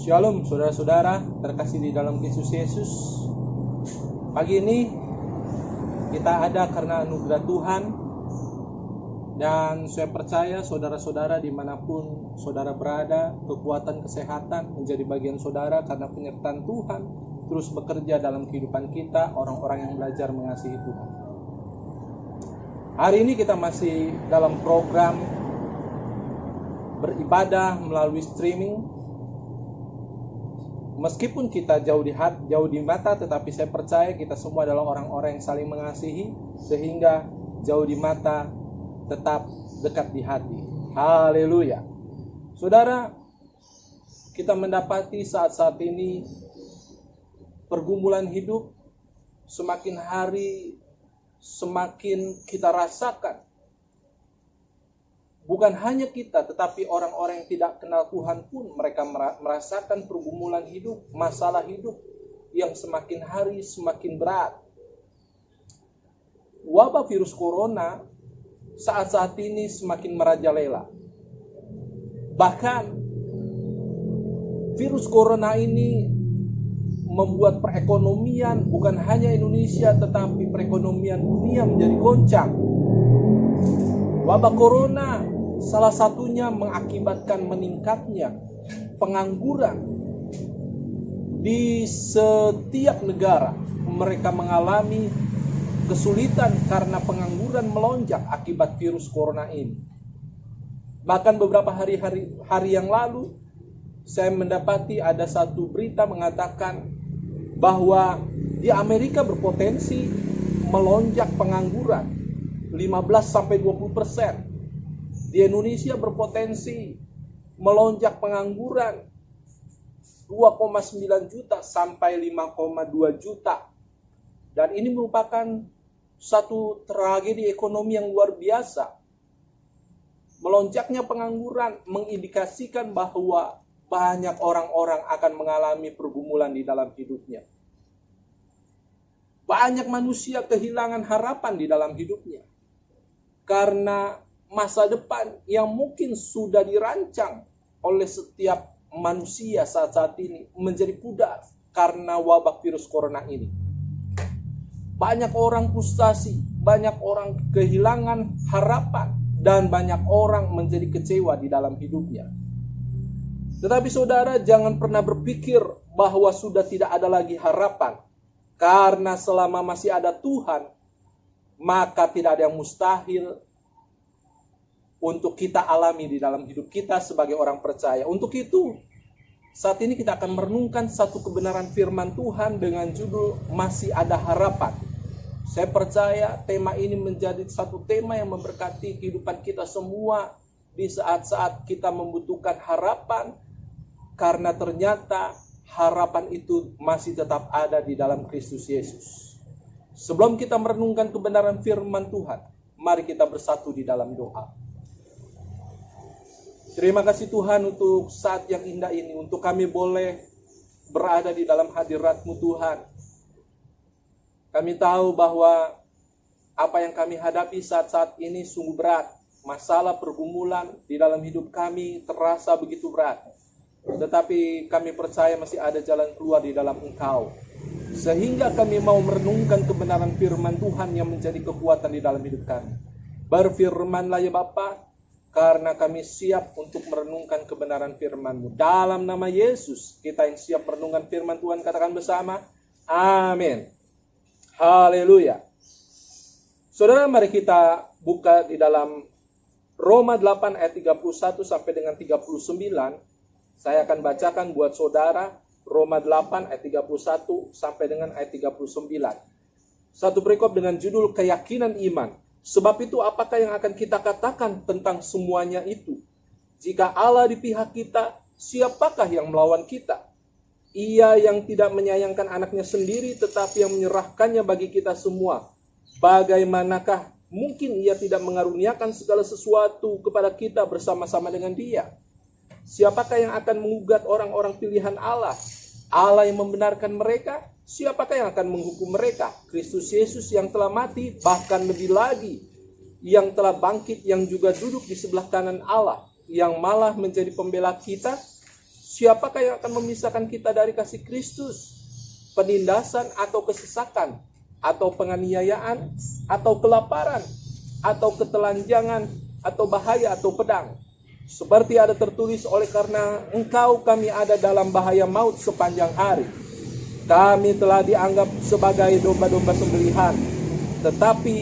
Shalom saudara-saudara terkasih di dalam Kristus Yesus. Pagi ini kita ada karena anugerah Tuhan. Dan saya percaya saudara-saudara dimanapun saudara berada, kekuatan kesehatan menjadi bagian saudara karena penyertaan Tuhan terus bekerja dalam kehidupan kita, orang-orang yang belajar mengasihi Tuhan. Hari ini kita masih dalam program beribadah melalui streaming. Meskipun kita jauh di mata, tetapi saya percaya kita semua adalah orang-orang yang saling mengasihi, sehingga jauh di mata tetap dekat di hati. Haleluya. Saudara, kita mendapati saat-saat ini pergumulan hidup semakin hari semakin kita rasakan. Bukan hanya kita, tetapi orang-orang yang tidak kenal Tuhan pun mereka merasakan pergumulan hidup, masalah hidup yang semakin hari semakin berat. Wabah virus corona saat-saat ini semakin merajalela. Bahkan virus corona ini membuat perekonomian bukan hanya Indonesia, tetapi perekonomian dunia menjadi goncang. Wabah corona salah satunya mengakibatkan meningkatnya pengangguran di setiap negara. Mereka mengalami kesulitan karena pengangguran melonjak akibat virus corona ini. Bahkan beberapa hari yang lalu saya mendapati ada satu berita mengatakan bahwa di Amerika berpotensi melonjak pengangguran 15-20%. Di Indonesia berpotensi melonjak pengangguran 2,9 juta sampai 5,2 juta. Dan ini merupakan satu tragedi ekonomi yang luar biasa. Melonjaknya pengangguran mengindikasikan bahwa banyak orang-orang akan mengalami pergumulan di dalam hidupnya. Banyak manusia kehilangan harapan di dalam hidupnya. Karena masa depan yang mungkin sudah dirancang oleh setiap manusia saat-saat ini menjadi pudar karena wabah virus corona ini. Banyak orang frustasi, banyak orang kehilangan harapan, dan banyak orang menjadi kecewa di dalam hidupnya. Tetapi saudara, jangan pernah berpikir bahwa sudah tidak ada lagi harapan. Karena selama masih ada Tuhan, maka tidak ada yang mustahil untuk kita alami di dalam hidup kita sebagai orang percaya. Untuk itu, saat ini kita akan merenungkan satu kebenaran firman Tuhan dengan judul Masih Ada Harapan. Saya percaya tema ini menjadi satu tema yang memberkati kehidupan kita semua di saat-saat kita membutuhkan harapan, karena ternyata harapan itu masih tetap ada di dalam Kristus Yesus. Sebelum kita merenungkan kebenaran firman Tuhan, mari kita bersatu di dalam doa. Terima kasih Tuhan untuk saat yang indah ini, untuk kami boleh berada di dalam hadirat-Mu Tuhan. Kami tahu bahwa apa yang kami hadapi saat-saat ini sungguh berat. Masalah pergumulan di dalam hidup kami terasa begitu berat. Tetapi kami percaya masih ada jalan keluar di dalam Engkau. Sehingga kami mau merenungkan kebenaran firman Tuhan yang menjadi kekuatan di dalam hidup kami. Berfirmanlah ya Bapa, karena kami siap untuk merenungkan kebenaran firman-Mu. Dalam nama Yesus, kita yang siap merenungkan firman Tuhan, katakan bersama, amin. Haleluya. Saudara, mari kita buka di dalam Roma 8 ayat 31 sampai dengan 39. Saya akan bacakan buat saudara Roma 8 ayat 31 sampai dengan ayat 39. Satu perikop dengan judul keyakinan iman. Sebab itu apakah yang akan kita katakan tentang semuanya itu? Jika Allah di pihak kita, siapakah yang melawan kita? Ia yang tidak menyayangkan anaknya sendiri, tetapi yang menyerahkannya bagi kita semua. Bagaimanakah mungkin ia tidak mengaruniakan segala sesuatu kepada kita bersama-sama dengan Dia? Siapakah yang akan mengugat orang-orang pilihan Allah? Allah yang membenarkan mereka? Siapakah yang akan menghukum mereka? Kristus Yesus yang telah mati, bahkan lebih lagi, yang telah bangkit, yang juga duduk di sebelah kanan Allah, yang malah menjadi pembela kita. Siapakah yang akan memisahkan kita dari kasih Kristus? Penindasan atau kesesakan, atau penganiayaan, atau kelaparan, atau ketelanjangan, atau bahaya, atau pedang. Seperti ada tertulis, oleh karena engkau kami ada dalam bahaya maut sepanjang hari. Kami telah dianggap sebagai domba-domba sembelihan. Tetapi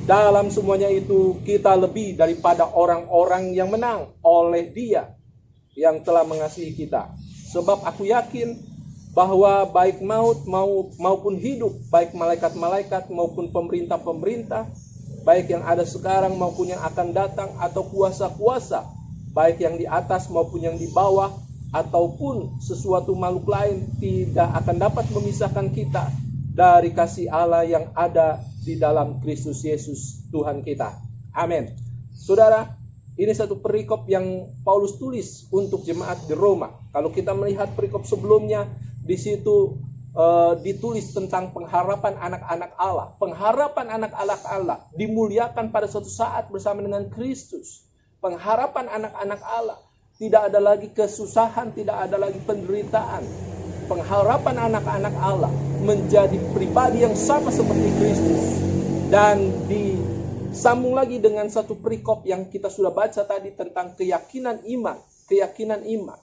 dalam semuanya itu kita lebih daripada orang-orang yang menang oleh Dia yang telah mengasihi kita. Sebab aku yakin bahwa baik maut maupun hidup, baik malaikat-malaikat maupun pemerintah-pemerintah, baik yang ada sekarang maupun yang akan datang, atau kuasa-kuasa, baik yang di atas maupun yang di bawah, ataupun sesuatu makhluk lain, tidak akan dapat memisahkan kita dari kasih Allah yang ada di dalam Kristus Yesus Tuhan kita. Amin. Saudara, ini satu perikop yang Paulus tulis untuk jemaat di Roma. Kalau kita melihat perikop sebelumnya, di situ ditulis tentang pengharapan anak-anak Allah. Pengharapan anak-anak Allah dimuliakan pada suatu saat bersama dengan Kristus. Pengharapan anak-anak Allah, tidak ada lagi kesusahan, tidak ada lagi penderitaan. Pengharapan anak-anak Allah menjadi pribadi yang sama seperti Kristus. Dan disambung lagi dengan satu perikop yang kita sudah baca tadi tentang keyakinan iman. Keyakinan iman.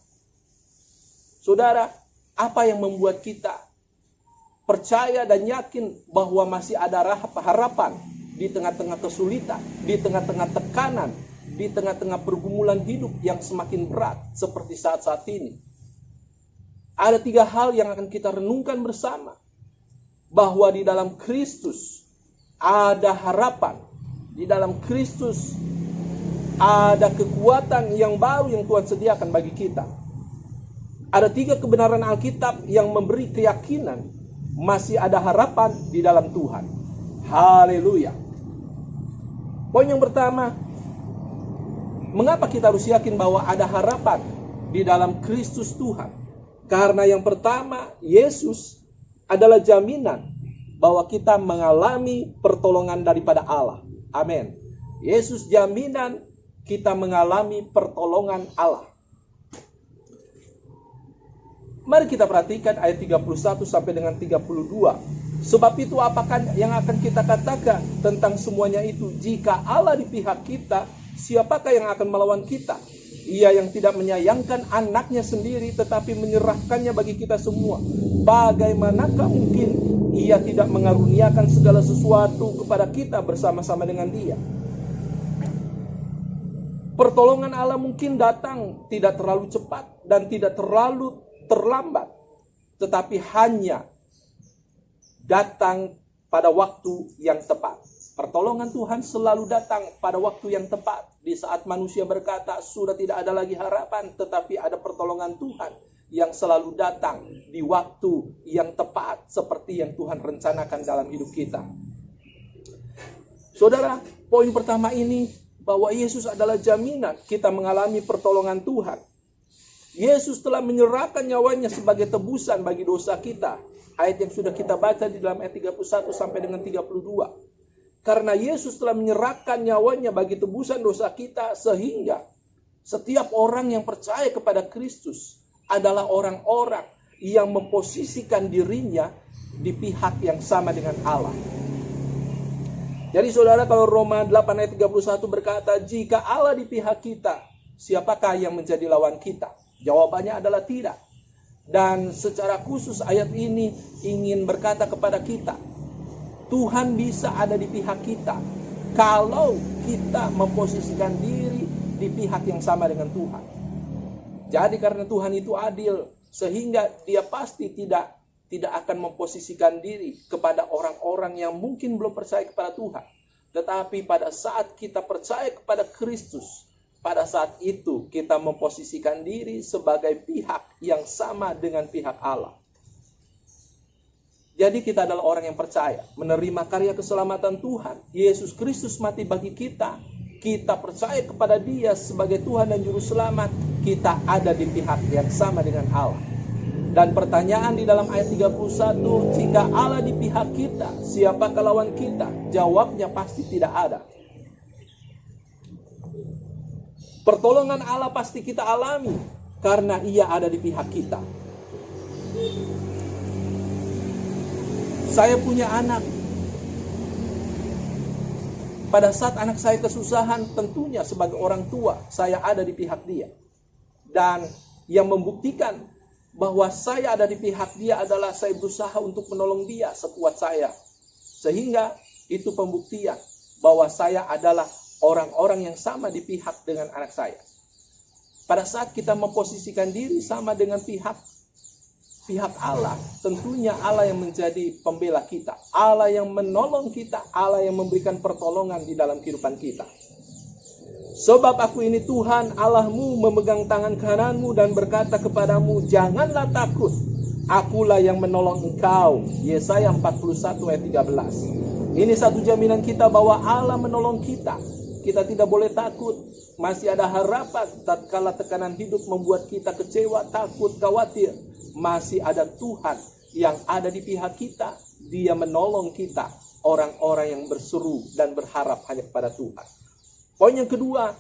Saudara, apa yang membuat kita percaya dan yakin bahwa masih ada harapan di tengah-tengah kesulitan, di tengah-tengah tekanan, di tengah-tengah pergumulan hidup yang semakin berat seperti saat-saat ini? Ada 3 hal yang akan kita renungkan bersama. Bahwa di dalam Kristus ada harapan. Di dalam Kristus ada kekuatan yang baru yang Tuhan sediakan bagi kita. Ada 3 kebenaran Alkitab yang memberi keyakinan masih ada harapan di dalam Tuhan. Haleluya. Poin yang pertama, mengapa kita harus yakin bahwa ada harapan di dalam Kristus Tuhan? Karena yang pertama, Yesus adalah jaminan bahwa kita mengalami pertolongan daripada Allah. Amin. Yesus jaminan kita mengalami pertolongan Allah. Mari kita perhatikan ayat 31 sampai dengan 32. Sebab itu apakah yang akan kita katakan tentang semuanya itu? Jika Allah di pihak kita, siapakah yang akan melawan kita? Ia yang tidak menyayangkan anaknya sendiri, tetapi menyerahkannya bagi kita semua. Bagaimanakah mungkin ia tidak mengaruniakan segala sesuatu kepada kita bersama-sama dengan Dia? Pertolongan Allah mungkin datang tidak terlalu cepat dan tidak terlalu terlambat, tetapi hanya datang pada waktu yang tepat. Pertolongan Tuhan selalu datang pada waktu yang tepat. Di saat manusia berkata sudah tidak ada lagi harapan, tetapi ada pertolongan Tuhan yang selalu datang di waktu yang tepat, seperti yang Tuhan rencanakan dalam hidup kita. Saudara, poin pertama ini bahwa Yesus adalah jaminan kita mengalami pertolongan Tuhan. Yesus telah menyerahkan nyawanya sebagai tebusan bagi dosa kita. Ayat yang sudah kita baca di dalam ayat 31 sampai dengan 32. Karena Yesus telah menyerahkan nyawanya bagi tebusan dosa kita, sehingga setiap orang yang percaya kepada Kristus adalah orang-orang yang memposisikan dirinya di pihak yang sama dengan Allah. Jadi saudara, kalau Roma 8 ayat 31 berkata, jika Allah di pihak kita, siapakah yang menjadi lawan kita? Jawabannya adalah tidak. Dan secara khusus ayat ini ingin berkata kepada kita, Tuhan bisa ada di pihak kita kalau kita memposisikan diri di pihak yang sama dengan Tuhan. Jadi karena Tuhan itu adil, sehingga Dia pasti tidak akan memposisikan diri kepada orang-orang yang mungkin belum percaya kepada Tuhan. Tetapi pada saat kita percaya kepada Kristus, pada saat itu kita memposisikan diri sebagai pihak yang sama dengan pihak Allah. Jadi kita adalah orang yang percaya, menerima karya keselamatan Tuhan. Yesus Kristus mati bagi kita. Kita percaya kepada Dia sebagai Tuhan dan Juru Selamat. Kita ada di pihak yang sama dengan Allah. Dan pertanyaan di dalam ayat 31, jika Allah di pihak kita, siapakah lawan kita? Jawabnya pasti tidak ada. Pertolongan Allah pasti kita alami. karena Ia ada di pihak kita. Saya punya anak. Pada saat anak saya kesusahan, tentunya sebagai orang tua, saya ada di pihak dia. Dan yang membuktikan bahwa saya ada di pihak dia adalah saya berusaha untuk menolong dia sekuat saya. Sehingga itu pembuktian bahwa saya adalah orang-orang yang sama di pihak dengan anak saya. Pada saat kita memposisikan diri sama dengan pihak Allah, tentunya Allah yang menjadi pembela kita, Allah yang menolong kita, Allah yang memberikan pertolongan di dalam kehidupan kita. Sebab aku ini Tuhan Allahmu, memegang tangan kananmu dan berkata kepadamu, janganlah takut, akulah yang menolong engkau. Yesaya 41 ayat 13. Ini satu jaminan kita bahwa Allah menolong kita. Kita tidak boleh takut. Masih ada harapan tatkala tekanan hidup membuat kita kecewa, takut, khawatir. Masih ada Tuhan yang ada di pihak kita. Dia menolong kita, orang-orang yang berseru dan berharap hanya kepada Tuhan. Poin yang kedua,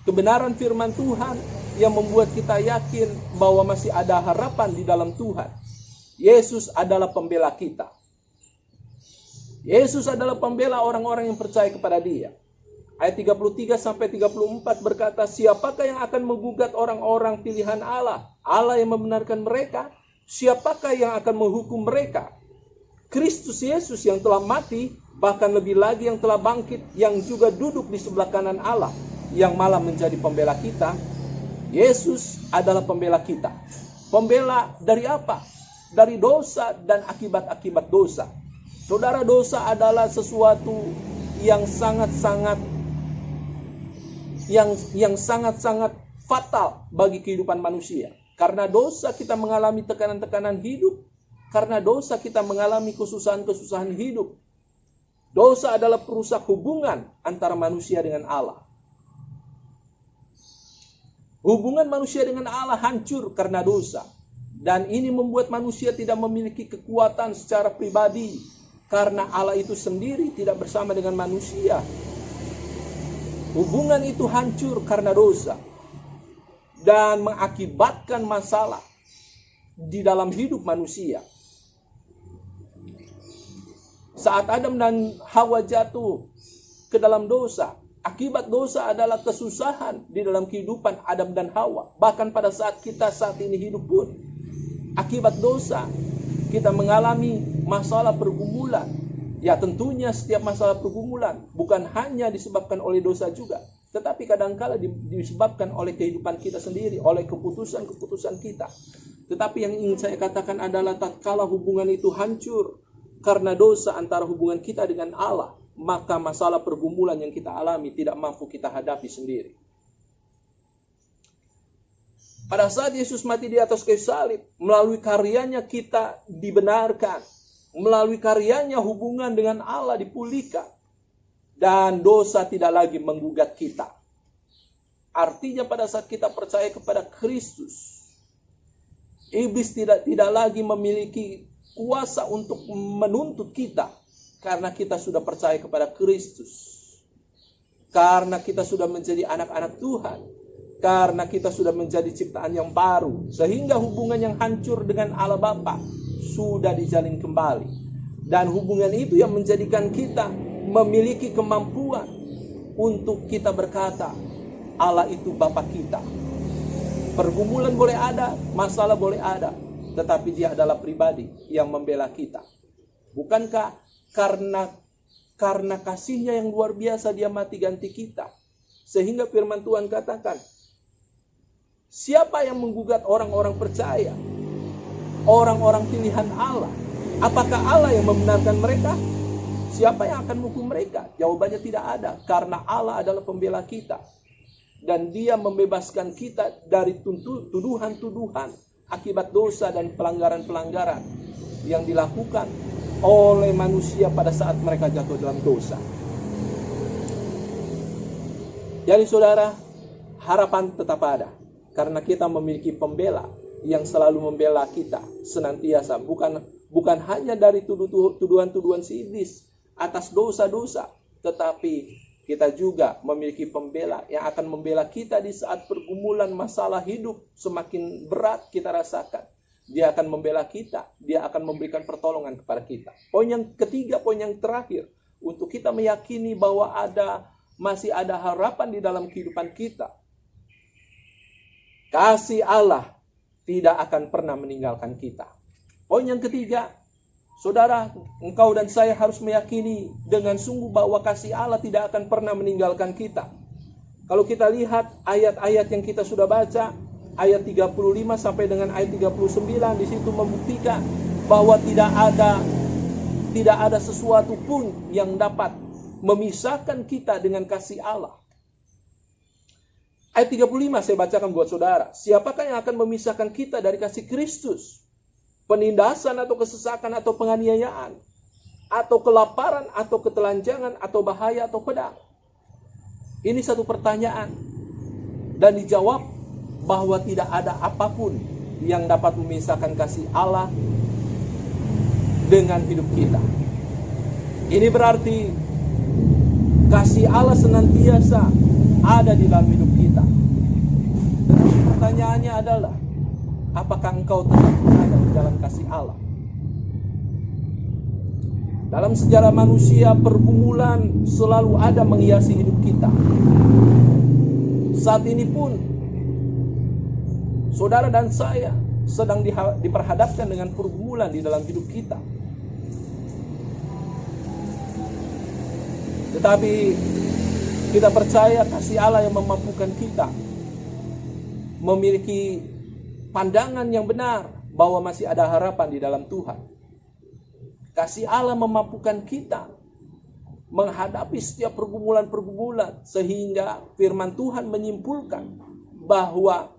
kebenaran firman Tuhan yang membuat kita yakin bahwa masih ada harapan di dalam Tuhan. Yesus adalah pembela kita. Yesus adalah pembela orang-orang yang percaya kepada Dia. Ayat 33 sampai 34 berkata, siapakah yang akan menggugat orang-orang pilihan Allah? Allah yang membenarkan mereka. Siapakah yang akan menghukum mereka? Kristus Yesus yang telah mati, bahkan lebih lagi yang telah bangkit, yang juga duduk di sebelah kanan Allah, yang malah menjadi pembela kita. Yesus adalah pembela kita. Pembela dari apa? Dari dosa dan akibat-akibat dosa. Saudara, dosa adalah sesuatu yang sangat-sangat fatal bagi kehidupan manusia. Karena dosa kita mengalami tekanan-tekanan hidup. Karena dosa kita mengalami kesusahan-kesusahan hidup. Dosa adalah perusak hubungan antara manusia dengan Allah. Hubungan manusia dengan Allah hancur karena dosa. Dan ini membuat manusia tidak memiliki kekuatan secara pribadi. Karena Allah itu sendiri tidak bersama dengan manusia. Hubungan itu hancur karena dosa. Dan mengakibatkan masalah di dalam hidup manusia. Saat Adam dan Hawa jatuh ke dalam dosa, akibat dosa adalah kesusahan di dalam kehidupan Adam dan Hawa. Bahkan pada saat kita saat ini hidup pun, akibat dosa kita mengalami masalah pergumulan. Ya tentunya setiap masalah pergumulan bukan hanya disebabkan oleh dosa juga, tetapi kadangkala disebabkan oleh kehidupan kita sendiri, oleh keputusan-keputusan kita. Tetapi yang ingin saya katakan adalah tatkala hubungan itu hancur karena dosa antara hubungan kita dengan Allah, maka masalah pergumulan yang kita alami tidak mampu kita hadapi sendiri. Pada saat Yesus mati di atas kayu salib, melalui karyanya kita dibenarkan. Melalui karyanya hubungan dengan Allah dipulihkan. Dan dosa tidak lagi menggugat kita. Artinya pada saat kita percaya kepada Kristus, iblis tidak lagi memiliki kuasa untuk menuntut kita. Karena kita sudah percaya kepada Kristus. Karena kita sudah menjadi anak-anak Tuhan. Karena kita sudah menjadi ciptaan yang baru. Sehingga hubungan yang hancur dengan Allah Bapa sudah dijalin kembali. Dan hubungan itu yang menjadikan kita memiliki kemampuan untuk kita berkata, Allah itu Bapa kita. Pergumulan boleh ada, masalah boleh ada, tetapi Dia adalah pribadi yang membela kita. Bukankah karena kasih-Nya yang luar biasa Dia mati ganti kita? Sehingga firman Tuhan katakan, siapa yang menggugat orang-orang percaya? Orang-orang pilihan Allah. Apakah Allah yang membenarkan mereka? Siapa yang akan menghukum mereka? Jawabannya tidak ada. Karena Allah adalah pembela kita. Dan Dia membebaskan kita dari tuduhan-tuduhan akibat dosa dan pelanggaran-pelanggaran yang dilakukan oleh manusia pada saat mereka jatuh dalam dosa. Jadi saudara, harapan tetap ada. Karena kita memiliki pembela yang selalu membela kita senantiasa, bukan hanya dari tuduhan-tuduhan si iblis atas dosa-dosa, tetapi kita juga memiliki pembela yang akan membela kita di saat pergumulan masalah hidup semakin berat kita rasakan. Dia akan membela kita, dia akan memberikan pertolongan kepada kita. Poin yang ketiga, poin yang terakhir, untuk kita meyakini bahwa masih ada harapan di dalam kehidupan kita. Kasih Allah tidak akan pernah meninggalkan kita. Poin yang ketiga, saudara, engkau dan saya harus meyakini dengan sungguh bahwa kasih Allah tidak akan pernah meninggalkan kita. Kalau kita lihat ayat-ayat yang kita sudah baca, ayat 35 sampai dengan ayat 39, di situ membuktikan bahwa tidak ada sesuatu pun yang dapat memisahkan kita dengan kasih Allah. Ayat 35 saya bacakan buat saudara. Siapakah yang akan memisahkan kita dari kasih Kristus? Penindasan atau kesesakan atau penganiayaan, atau kelaparan atau ketelanjangan atau bahaya atau pedang. Ini satu pertanyaan, dan dijawab bahwa tidak ada apapun yang dapat memisahkan kasih Allah dengan hidup kita. Ini berarti kasih Allah senantiasa ada di dalam hidup kita. Dan pertanyaannya adalah, apakah engkau tetap berada di dalam kasih Allah? Dalam sejarah manusia, pergumulan selalu ada menghiasi hidup kita. Saat ini pun, saudara dan saya sedang diperhadapkan dengan pergumulan di dalam hidup kita. Tetapi kita percaya kasih Allah yang memampukan kita memiliki pandangan yang benar bahwa masih ada harapan di dalam Tuhan. Kasih Allah memampukan kita menghadapi setiap pergumulan-pergumulan, sehingga firman Tuhan menyimpulkan bahwa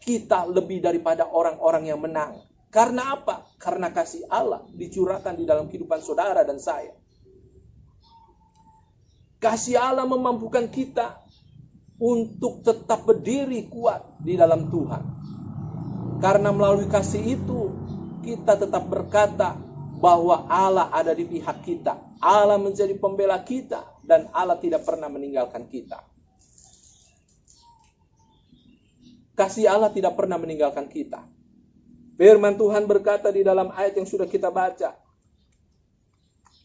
kita lebih daripada orang-orang yang menang. Karena apa? Karena kasih Allah dicurahkan di dalam kehidupan saudara dan saya. Kasih Allah memampukan kita untuk tetap berdiri kuat di dalam Tuhan. Karena melalui kasih itu, kita tetap berkata bahwa Allah ada di pihak kita. Allah menjadi pembela kita, dan Allah tidak pernah meninggalkan kita. Kasih Allah tidak pernah meninggalkan kita. Firman Tuhan berkata di dalam ayat yang sudah kita baca,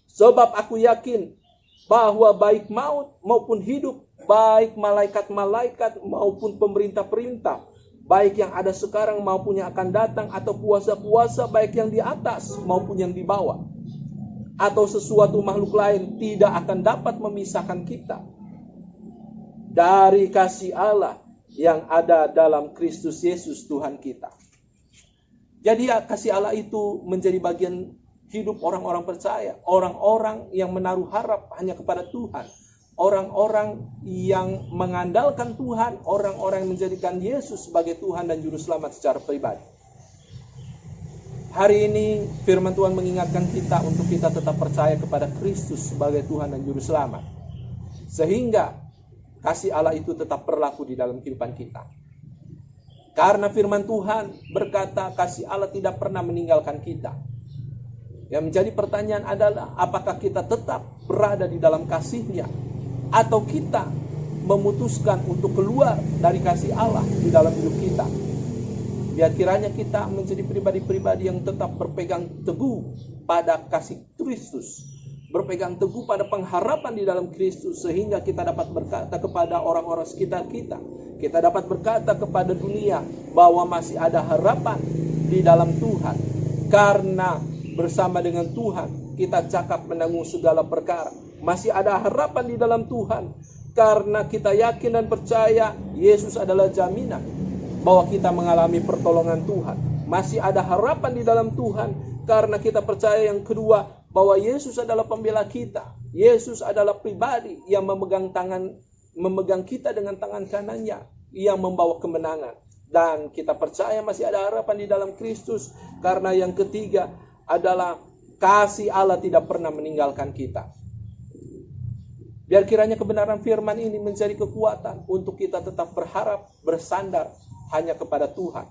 sebab aku yakin bahwa baik maut maupun hidup, baik malaikat-malaikat maupun pemerintah-perintah, baik yang ada sekarang maupun yang akan datang, atau kuasa-kuasa baik yang di atas maupun yang di bawah, atau sesuatu makhluk lain, tidak akan dapat memisahkan kita dari kasih Allah yang ada dalam Kristus Yesus Tuhan kita. Jadi kasih Allah itu menjadi bagian hidup orang-orang percaya, orang-orang yang menaruh harap hanya kepada Tuhan, orang-orang yang mengandalkan Tuhan, orang-orang yang menjadikan Yesus sebagai Tuhan dan Juru Selamat secara pribadi. Hari ini firman Tuhan mengingatkan kita untuk kita tetap percaya kepada Kristus sebagai Tuhan dan Juru Selamat, sehingga kasih Allah itu tetap berlaku di dalam kehidupan kita. Karena firman Tuhan berkata kasih Allah tidak pernah meninggalkan kita. Yang menjadi pertanyaan adalah, apakah kita tetap berada di dalam kasih-Nya, atau kita memutuskan untuk keluar dari kasih Allah di dalam hidup kita? Biar kiranya kita menjadi pribadi-pribadi yang tetap berpegang teguh pada kasih Kristus, berpegang teguh pada pengharapan di dalam Kristus, sehingga kita dapat berkata kepada orang-orang sekitar kita, kita dapat berkata kepada dunia bahwa masih ada harapan di dalam Tuhan. Karena bersama dengan Tuhan kita cakap menanggung segala perkara. Masih ada harapan di dalam Tuhan, karena kita yakin dan percaya Yesus adalah jaminan bahwa kita mengalami pertolongan Tuhan. Masih ada harapan di dalam Tuhan, karena kita percaya yang kedua, bahwa Yesus adalah pembela kita. Yesus adalah pribadi yang memegang kita dengan tangan kanannya, yang membawa kemenangan. Dan kita percaya masih ada harapan di dalam Kristus, karena yang ketiga adalah kasih Allah tidak pernah meninggalkan kita. Biar kiranya kebenaran firman ini menjadi kekuatan untuk kita tetap berharap, bersandar hanya kepada Tuhan.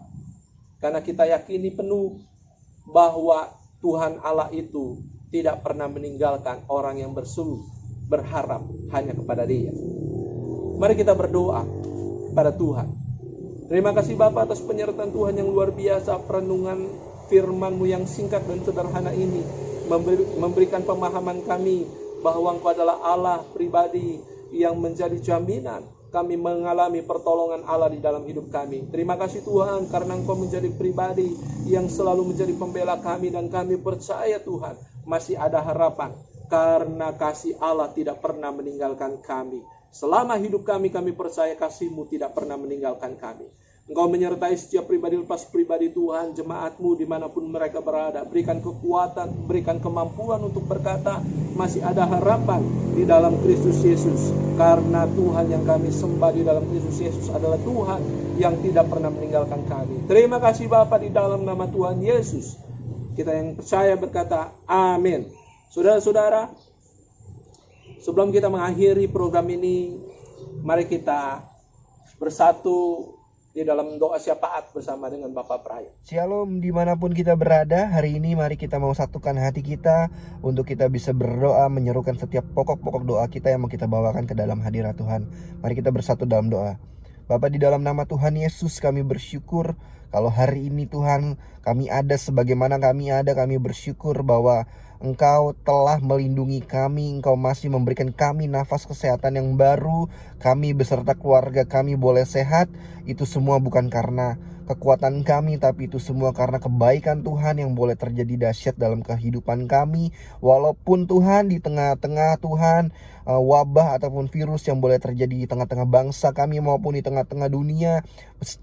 Karena kita yakini penuh bahwa Tuhan Allah itu tidak pernah meninggalkan orang yang berseru berharap hanya kepada Dia. Mari kita berdoa pada Tuhan. Terima kasih Bapa atas penyertaan Tuhan yang luar biasa. Perenungan firman-Mu yang singkat dan sederhana ini memberikan pemahaman kami bahwa Engkau adalah Allah pribadi yang menjadi jaminan kami mengalami pertolongan Allah di dalam hidup kami. Terima kasih Tuhan karena Engkau menjadi pribadi yang selalu menjadi pembela kami, dan kami percaya Tuhan masih ada harapan karena kasih Allah tidak pernah meninggalkan kami. Selama hidup kami percaya kasih-Mu tidak pernah meninggalkan kami. Engkau menyertai setiap pribadi lepas pribadi Tuhan, jemaat-Mu dimanapun mereka berada. Berikan kekuatan, berikan kemampuan untuk berkata, masih ada harapan di dalam Kristus Yesus. Karena Tuhan yang kami sembah di dalam Kristus Yesus adalah Tuhan yang tidak pernah meninggalkan kami. Terima kasih Bapa, di dalam nama Tuhan Yesus kita yang percaya berkata, amin. Saudara-saudara, sebelum kita mengakhiri program ini, mari kita bersatu di dalam doa syafaat bersama dengan Bapak Praya. Shalom dimanapun kita berada. Hari ini mari kita mau satukan hati kita untuk kita bisa berdoa, menyerukan setiap pokok-pokok doa kita yang mau kita bawakan ke dalam hadirat Tuhan. Mari kita bersatu dalam doa. Bapa, di dalam nama Tuhan Yesus kami bersyukur kalau hari ini Tuhan kami ada sebagaimana kami ada. Kami bersyukur bahwa Engkau telah melindungi kami, Engkau masih memberikan kami nafas kesehatan yang baru. Kami beserta keluarga kami boleh sehat. Itu semua bukan karena kekuatan kami, tapi itu semua karena kebaikan Tuhan yang boleh terjadi dahsyat dalam kehidupan kami. Walaupun Tuhan di tengah-tengah Tuhan wabah ataupun virus yang boleh terjadi di tengah-tengah bangsa kami maupun di tengah-tengah dunia,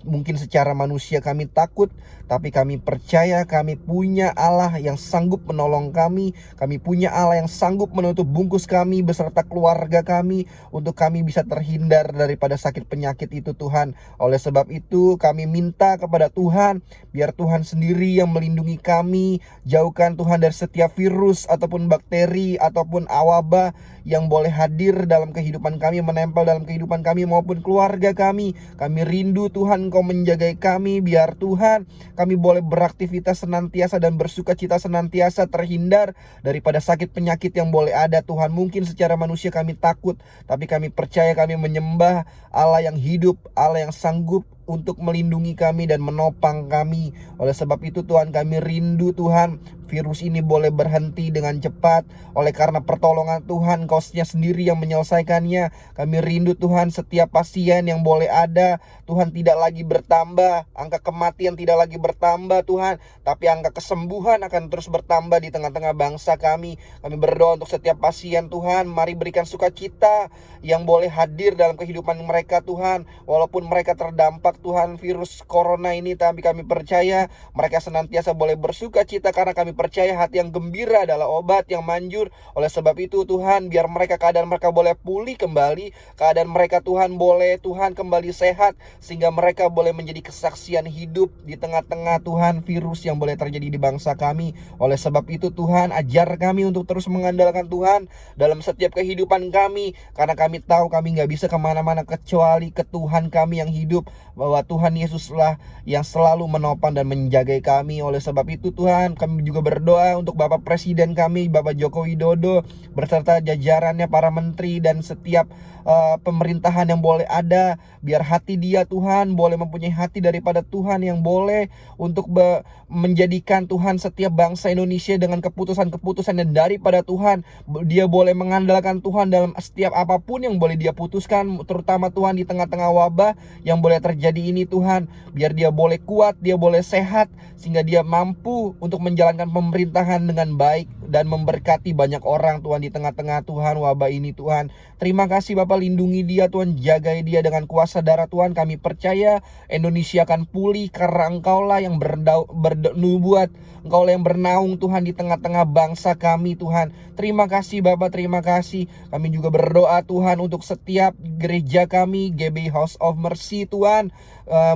mungkin secara manusia kami takut, tapi kami percaya kami punya Allah yang sanggup menolong kami. Kami punya Allah yang sanggup menutup bungkus kami beserta keluarga kami untuk kami bisa terhindar daripada sakit penyakit itu Tuhan. Oleh sebab itu kami minta kepada Tuhan, biar Tuhan sendiri yang melindungi kami. Jauhkan Tuhan dari setiap virus ataupun bakteri ataupun wabah yang boleh hadir dalam kehidupan kami, menempel dalam kehidupan kami maupun keluarga kami. Kami rindu Tuhan Engkau menjagai kami, biar Tuhan kami boleh beraktivitas senantiasa dan bersukacita senantiasa, terhindar daripada sakit penyakit yang boleh ada Tuhan. Mungkin secara manusia kami takut, tapi kami percaya kami menyembah Allah yang hidup, Allah yang sanggup untuk melindungi kami dan menopang kami. Oleh sebab itu Tuhan kami rindu Tuhan virus ini boleh berhenti dengan cepat. Oleh karena pertolongan Tuhan, Kau-Nya sendiri yang menyelesaikannya. Kami rindu Tuhan setiap pasien yang boleh ada Tuhan tidak lagi bertambah, angka kematian tidak lagi bertambah Tuhan, tapi angka kesembuhan akan terus bertambah di tengah-tengah bangsa kami. Kami berdoa untuk setiap pasien Tuhan, mari berikan sukacita yang boleh hadir dalam kehidupan mereka Tuhan. Walaupun mereka terdampak Tuhan virus corona ini, tapi kami percaya mereka senantiasa boleh bersukacita karena kami percaya hati yang gembira adalah obat yang manjur. Oleh sebab itu Tuhan, biar mereka keadaan mereka boleh pulih kembali, keadaan mereka Tuhan boleh Tuhan kembali sehat, sehingga mereka boleh menjadi kesaksian hidup di tengah-tengah Tuhan virus yang boleh terjadi di bangsa kami. Oleh sebab itu Tuhan, ajar kami untuk terus mengandalkan Tuhan dalam setiap kehidupan kami, karena kami tahu kami gak bisa kemana-mana kecuali ke Tuhan kami yang hidup, bahwa Tuhan Yesuslah yang selalu menopang dan menjaga kami. Oleh sebab itu Tuhan, kami juga berdoa untuk Bapak Presiden kami, Bapak Joko Widodo beserta jajarannya, para menteri dan setiap pemerintahan yang boleh ada. Biar hati dia Tuhan boleh mempunyai hati daripada Tuhan, yang boleh untuk menjadikan Tuhan setiap bangsa Indonesia dengan keputusan-keputusan dan daripada Tuhan. Dia boleh mengandalkan Tuhan dalam setiap apapun yang boleh dia putuskan, terutama Tuhan di tengah-tengah wabah yang boleh terjadi ini Tuhan. Biar dia boleh kuat, dia boleh sehat, sehingga dia mampu untuk menjalankan pemerintahan dengan baik dan memberkati banyak orang Tuhan di tengah-tengah Tuhan wabah ini Tuhan. Terima kasih Bapak, lindungi dia Tuhan, jagai dia dengan kuasa darah Tuhan. Kami percaya Indonesia akan pulih karena Engkaulah yang bernubuat, Engkaulah yang bernaung Tuhan di tengah-tengah bangsa kami Tuhan. Terima kasih Bapak, terima kasih. Kami juga berdoa Tuhan untuk setiap gereja kami, GB House of Mercy Tuhan,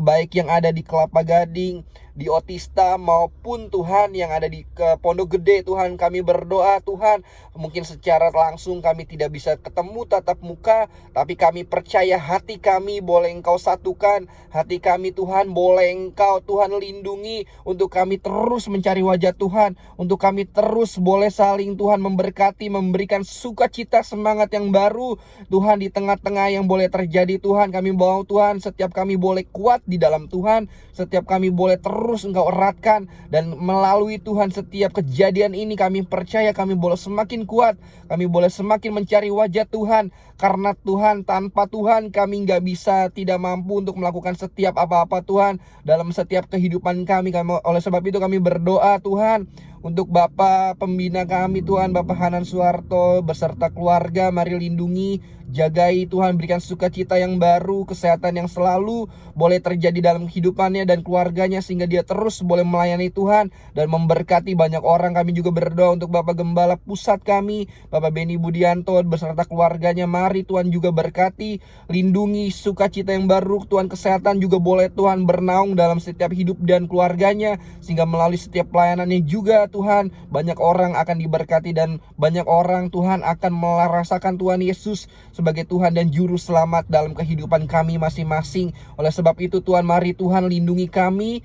baik yang ada di Kelapa Gading, di Otista maupun Tuhan yang ada di Pondok Gede. Tuhan, kami berdoa Tuhan, mungkin secara langsung kami tidak bisa ketemu tatap muka, tapi kami percaya hati kami boleh Engkau satukan. Hati kami Tuhan boleh Engkau Tuhan lindungi, untuk kami terus mencari wajah Tuhan, untuk kami terus boleh saling Tuhan memberkati, memberikan sukacita, semangat yang baru Tuhan di tengah-tengah yang boleh terjadi. Tuhan, kami mau Tuhan setiap kami boleh kuat di dalam Tuhan, setiap kami boleh terus Engkau eratkan, dan melalui Tuhan setiap kejadian ini kami percaya kami boleh semakin kuat, kami boleh semakin mencari wajah Tuhan. Karena Tuhan, tanpa Tuhan kami nggak bisa, tidak mampu untuk melakukan setiap apa-apa Tuhan dalam setiap kehidupan kami. Oleh sebab itu kami berdoa Tuhan untuk Bapak pembina kami Tuhan, Bapak Hanan Suharto beserta keluarga. Mari lindungi, jagai Tuhan, berikan sukacita yang baru, kesehatan yang selalu boleh terjadi dalam kehidupannya dan keluarganya, sehingga dia terus boleh melayani Tuhan dan memberkati banyak orang. Kami juga berdoa untuk Bapak Gembala pusat kami, Bapak Beni Budianto beserta keluarganya. Mari Tuhan juga berkati, lindungi, sukacita yang baru Tuhan, kesehatan juga boleh Tuhan bernaung dalam setiap hidup dan keluarganya, sehingga melalui setiap pelayanannya juga Tuhan banyak orang akan diberkati dan banyak orang Tuhan akan merasakan Tuhan Yesus sebagai Tuhan dan Juru Selamat dalam kehidupan kami masing-masing. Oleh sebab itu Tuhan, mari Tuhan lindungi kami,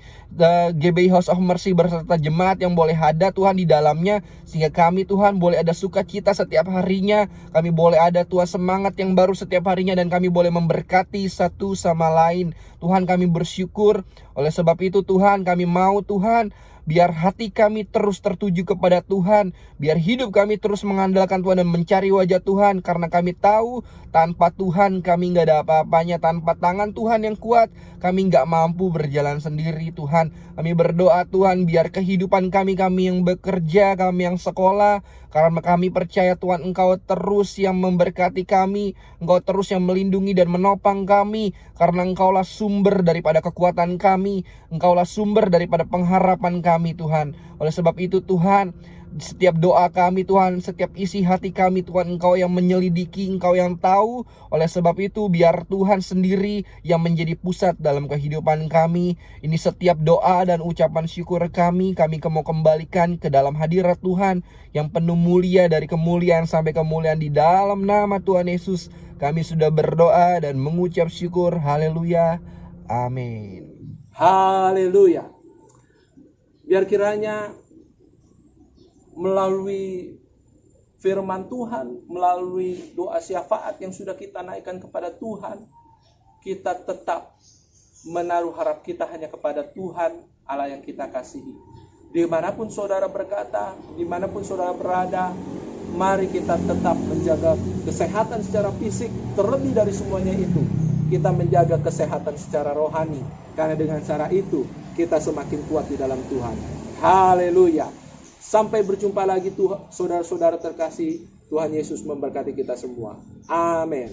GBI House of Mercy beserta jemaat yang boleh ada Tuhan di dalamnya, sehingga kami Tuhan boleh ada sukacita setiap harinya, kami boleh ada Tuhan semangat yang baru setiap harinya, dan kami boleh memberkati satu sama lain. Tuhan, kami bersyukur. Oleh sebab itu Tuhan, kami mau Tuhan, biar hati kami terus tertuju kepada Tuhan, biar hidup kami terus mengandalkan Tuhan dan mencari wajah Tuhan, karena kami tahu tanpa Tuhan kami gak ada apa-apanya. Tanpa tangan Tuhan yang kuat kami gak mampu berjalan sendiri Tuhan. Kami berdoa Tuhan, biar kehidupan kami yang bekerja, kami yang sekolah, karena kami percaya Tuhan Engkau terus yang memberkati kami, Engkau terus yang melindungi dan menopang kami, karena Engkaulah sumber daripada kekuatan kami, Engkaulah sumber daripada pengharapan kami Tuhan. Oleh sebab itu Tuhan, setiap doa kami Tuhan, setiap isi hati kami Tuhan, Engkau yang menyelidiki, Engkau yang tahu. Oleh sebab itu biar Tuhan sendiri yang menjadi pusat dalam kehidupan kami. Ini setiap doa dan ucapan syukur kami mau kembalikan ke dalam hadirat Tuhan yang penuh mulia, dari kemuliaan sampai kemuliaan. Di dalam nama Tuhan Yesus kami sudah berdoa dan mengucap syukur. Haleluya, amin. Haleluya. Biar kiranya melalui firman Tuhan, melalui doa syafaat yang sudah kita naikkan kepada Tuhan, kita tetap menaruh harap kita hanya kepada Tuhan Allah yang kita kasihi. Dimanapun saudara berkata, dimanapun saudara berada, mari kita tetap menjaga kesehatan secara fisik. Terlebih dari semuanya itu, kita menjaga kesehatan secara rohani, karena dengan cara itu kita semakin kuat di dalam Tuhan. Haleluya. Sampai berjumpa lagi saudara-saudara terkasih. Tuhan Yesus memberkati kita semua. Amin.